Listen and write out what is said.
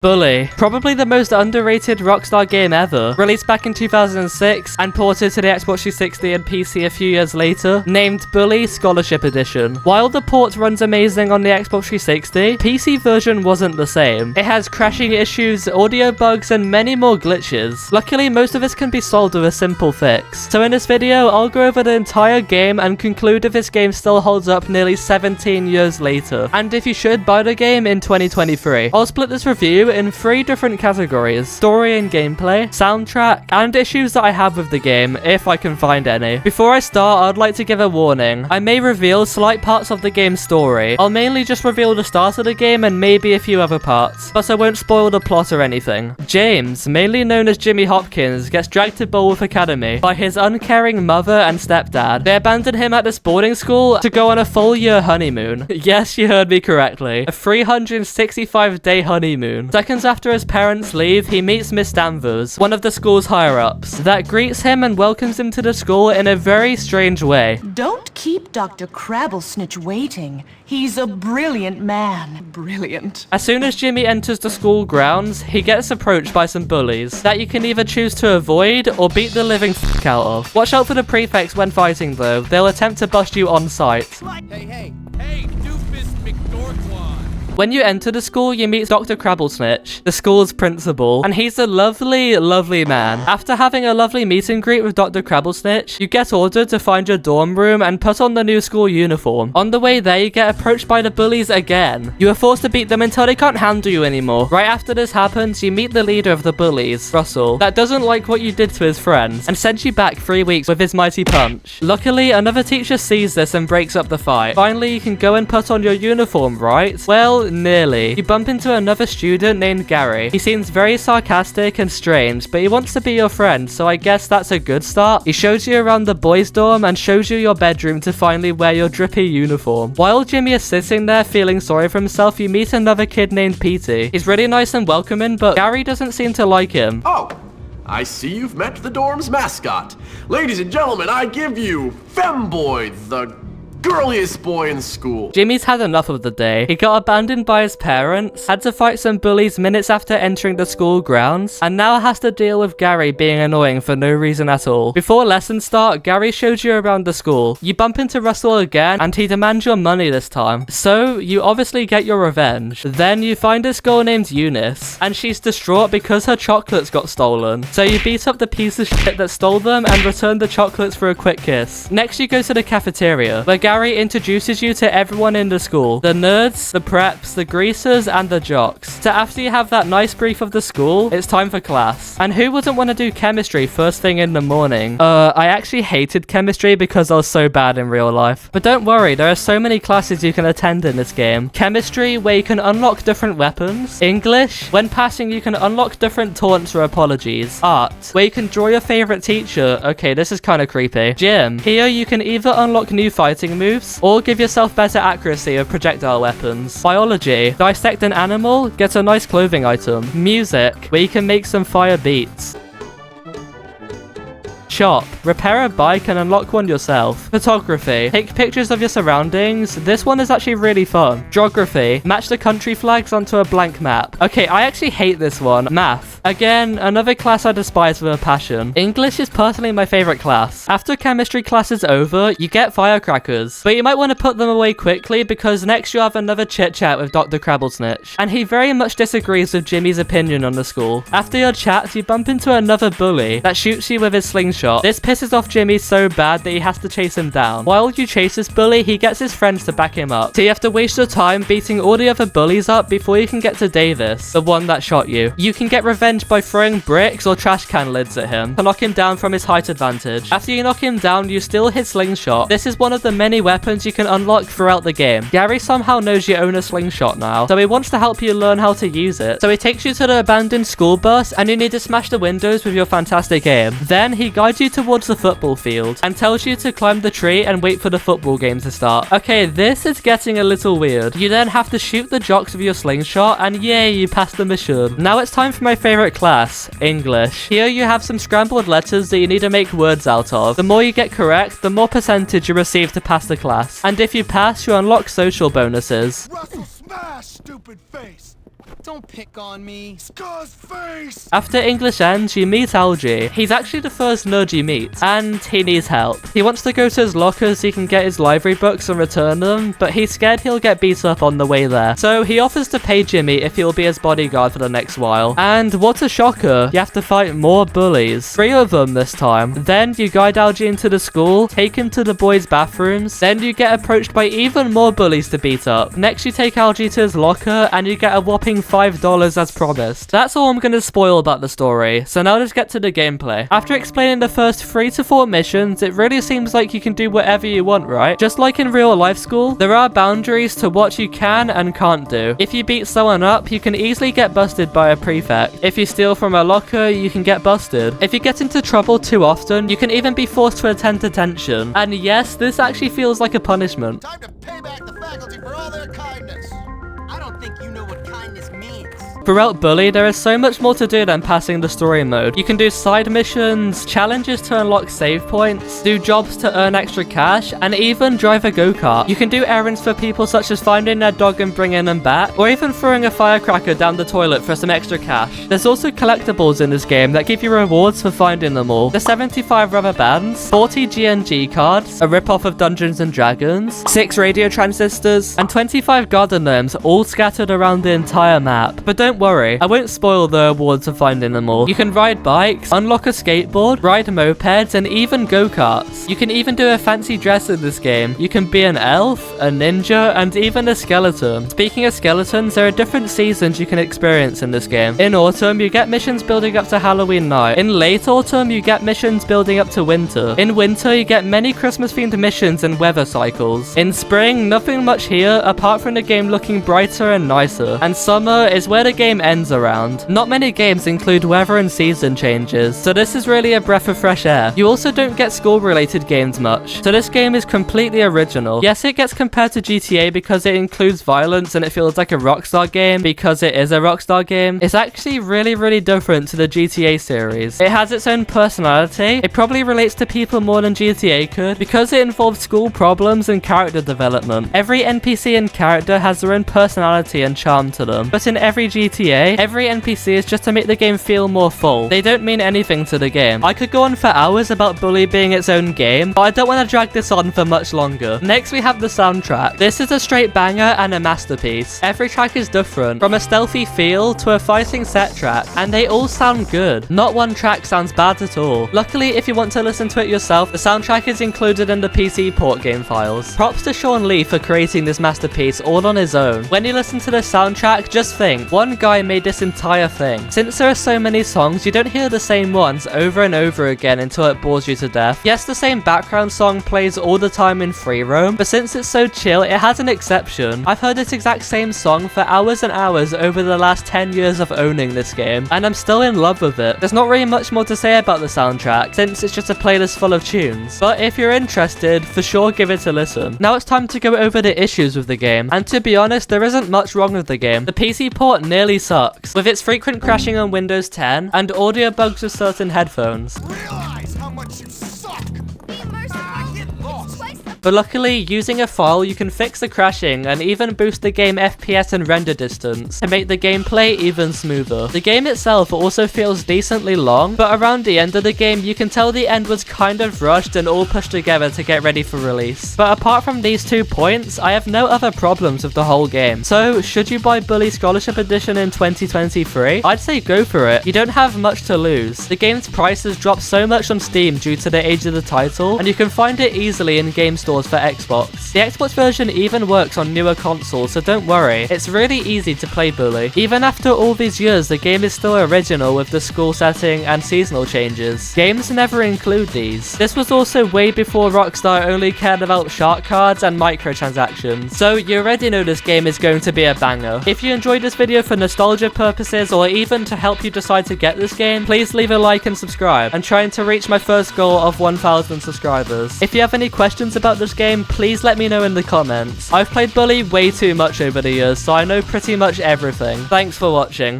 Bully, probably the most underrated Rockstar game ever, released back in 2006 and ported to the Xbox 360 and PC a few years later, named Bully Scholarship Edition. While the port runs amazing on the Xbox 360, PC version wasn't the same. It has crashing issues, audio bugs, and many more glitches. Luckily, most of this can be solved with a simple fix. So in this video, I'll go over the entire game and conclude if this game still holds up nearly 17 years later, and if you should buy the game in 2023. I'll split this review in 3 different categories: story and gameplay, soundtrack, and issues that I have with the game, if I can find any. Before I start, I'd like to give a warning. I may reveal slight parts of the game's story. I'll mainly just reveal the start of the game and maybe a few other parts, but I won't spoil the plot or anything. James, mainly known as Jimmy Hopkins, gets dragged to Bullwolf Academy by his uncaring mother and stepdad. They abandon him at this boarding school to go on a full-year honeymoon. Yes, you heard me correctly. A 365-day honeymoon. Seconds after his parents leave, he meets Miss Danvers, one of the school's higher-ups, that greets him and welcomes him to the school in a very strange way. Don't keep Dr. Crabblesnitch waiting. He's a brilliant man. Brilliant. As soon as Jimmy enters the school grounds, he gets approached by some bullies that you can either choose to avoid or beat the living f*** out of. Watch out for the prefects when fighting though. They'll attempt to bust you on sight. Hey, doofus McDorkwad. When you enter the school, you meet Dr. Crabblesnitch, the school's principal, and he's a lovely, lovely man. After having a lovely meet and greet with Dr. Crabblesnitch, you get ordered to find your dorm room and put on the new school uniform. On the way there, you get approached by the bullies again. You are forced to beat them until they can't handle you anymore. Right after this happens, you meet the leader of the bullies, Russell, that doesn't like what you did to his friends and sends you back 3 weeks with his mighty punch. Luckily, another teacher sees this and breaks up the fight. Finally, you can go and put on your uniform, right? Well, nearly. You bump into another student named Gary. He seems very sarcastic and strange, but he wants to be your friend, so I guess that's a good start. He shows you around the boys' dorm and shows you your bedroom to finally wear your drippy uniform. While Jimmy is sitting there feeling sorry for himself, you meet another kid named Petey. He's really nice and welcoming, but Gary doesn't seem to like him. Oh, I see you've met the dorm's mascot. Ladies and gentlemen, I give you Femboy, the girliest boy in school. Jimmy's had enough of the day. He got abandoned by his parents, had to fight some bullies minutes after entering the school grounds, and now has to deal with Gary being annoying for no reason at all. Before lessons start, Gary shows you around the school. You bump into Russell again, and he demands your money this time. So, you obviously get your revenge. Then you find this girl named Eunice, and she's distraught because her chocolates got stolen. So you beat up the piece of shit that stole them and return the chocolates for a quick kiss. Next you go to the cafeteria, where Gary introduces you to everyone in the school. The nerds, the preps, the greasers, and the jocks. So after you have that nice brief of the school, it's time for class. And who wouldn't want to do chemistry first thing in the morning? I actually hated chemistry because I was so bad in real life. But don't worry, there are so many classes you can attend in this game. Chemistry, where you can unlock different weapons. English, when passing you can unlock different taunts or apologies. Art, where you can draw your favorite teacher. Okay, this is kind of creepy. Gym, here you can either unlock new fighting moves or give yourself better accuracy of projectile weapons. Biology, dissect an animal, get a nice clothing item. Music, where you can make some fire beats. Shop, repair a bike and unlock one yourself. Photography, take pictures of your surroundings. This one is actually really fun. Geography, match the country flags onto a blank map. Okay, I actually hate this one. Math, again, another class I despise with a passion. English is personally my favorite class. After chemistry class is over, you get firecrackers, but you might want to put them away quickly because next you have another chit chat with Dr. Crabblesnitch, and he very much disagrees with Jimmy's opinion on the school. After your chat, you bump into another bully that shoots you with his slingshot. This pisses off Jimmy so bad that he has to chase him down. While you chase this bully, he gets his friends to back him up. So you have to waste your time beating all the other bullies up before you can get to Davis, the one that shot you. You can get revenge by throwing bricks or trash can lids at him to knock him down from his height advantage. After you knock him down, you steal his slingshot. This is one of the many weapons you can unlock throughout the game. Gary somehow knows you own a slingshot now, so he wants to help you learn how to use it. So he takes you to the abandoned school bus, and you need to smash the windows with your fantastic aim. Then he guides you towards the football field and tells you to climb the tree and wait for the football game to start. Okay, this is getting a little weird. You then have to shoot the jocks with your slingshot, and yay, you passed the mission. Now it's time for my favorite class, English. Here you have some scrambled letters that you need to make words out of. The more you get correct, the more percentage you receive to pass the class. And if you pass, you unlock social bonuses. Russell, smash, stupid face! Don't pick on me. Scar's face! After English ends, you meet Algie. He's actually the first nerd you meet, and he needs help. He wants to go to his locker so he can get his library books and return them, but he's scared he'll get beat up on the way there. So he offers to pay Jimmy if he'll be his bodyguard for the next while. And what a shocker, you have to fight more bullies. 3 of them this time. Then you guide Algie into the school, take him to the boys' bathrooms, then you get approached by even more bullies to beat up. Next you take Algie to his locker, and you get a whopping $5 as promised. That's all I'm gonna spoil about the story, so now let's get to the gameplay. After explaining the first 3 to 4 missions, it really seems like you can do whatever you want, right? Just like in real life school, there are boundaries to what you can and can't do. If you beat someone up, you can easily get busted by a prefect. If you steal from a locker, you can get busted. If you get into trouble too often, you can even be forced to attend detention. And yes, this actually feels like a punishment. Time to pay back the faculty for all their kindness. I don't think you know what kindness means. Throughout Bully, there is so much more to do than passing the story mode. You can do side missions, challenges to unlock save points, do jobs to earn extra cash, and even drive a go-kart. You can do errands for people such as finding their dog and bringing them back, or even throwing a firecracker down the toilet for some extra cash. There's also collectibles in this game that give you rewards for finding them all. The 75 rubber bands, 40 GNG cards, a rip-off of Dungeons and Dragons, 6 radio transistors, and 25 garden gnomes all scattered around the entire map. But don't worry, I won't spoil the rewards for finding them all. You can ride bikes, unlock a skateboard, ride mopeds, and even go-karts. You can even do a fancy dress in this game. You can be an elf, a ninja, and even a skeleton. Speaking of skeletons, there are different seasons you can experience in this game. In autumn, you get missions building up to Halloween night. In late autumn, you get missions building up to winter. In winter, you get many Christmas-themed missions and weather cycles. In spring, nothing much here apart from the game looking brighter and nicer. And summer is where the game ends around. Not many games include weather and season changes, so this is really a breath of fresh air. You also don't get school-related games much, so this game is completely original. Yes, it gets compared to GTA because it includes violence and it feels like a Rockstar game because it is a Rockstar game. It's actually really different to the GTA series. It has its own personality. It probably relates to people more than GTA could because it involves school problems and character development. Every NPC and character has their own personality and charm to them, but in every GTA, every NPC is just to make the game feel more full. They don't mean anything to the game. I could go on for hours about Bully being its own game, but I don't want to drag this on for much longer. Next, we have the soundtrack. This is a straight banger and a masterpiece. Every track is different, from a stealthy feel to a fighting set track, and they all sound good. Not one track sounds bad at all. Luckily, if you want to listen to it yourself, the soundtrack is included in the PC port game files. Props to Sean Lee for creating this masterpiece all on his own. When you listen to the soundtrack, just think, one guy made this entire thing. Since there are so many songs, you don't hear the same ones over and over again until it bores you to death. Yes, the same background song plays all the time in Free Roam, but since it's so chill, it has an exception. I've heard this exact same song for hours and hours over the last 10 years of owning this game, and I'm still in love with it. There's not really much more to say about the soundtrack, since it's just a playlist full of tunes, but if you're interested, for sure give it a listen. Now it's time to go over the issues with the game, and to be honest, there isn't much wrong with the game. The PC port nearly sucks, with its frequent crashing on Windows 10 and audio bugs with certain headphones. Realize how much you suck! Get lost! But luckily, using a file, you can fix the crashing and even boost the game FPS and render distance to make the gameplay even smoother. The game itself also feels decently long, but around the end of the game, you can tell the end was kind of rushed and all pushed together to get ready for release. But apart from these 2 points, I have no other problems with the whole game. So, should you buy Bully Scholarship Edition in 2023? I'd say go for it. You don't have much to lose. The game's price has dropped so much on Steam due to the age of the title, and you can find it easily in game stores for Xbox. The Xbox version even works on newer consoles, so don't worry. It's really easy to play Bully. Even after all these years, the game is still original with the school setting and seasonal changes. Games never include these. This was also way before Rockstar only cared about shark cards and microtransactions, so you already know this game is going to be a banger. If you enjoyed this video for nostalgia purposes or even to help you decide to get this game, please leave a like and subscribe. I'm trying to reach my first goal of 1,000 subscribers. If you have any questions about this game, please let me know in the comments. I've played Bully way too much over the years, so I know pretty much everything. Thanks for watching.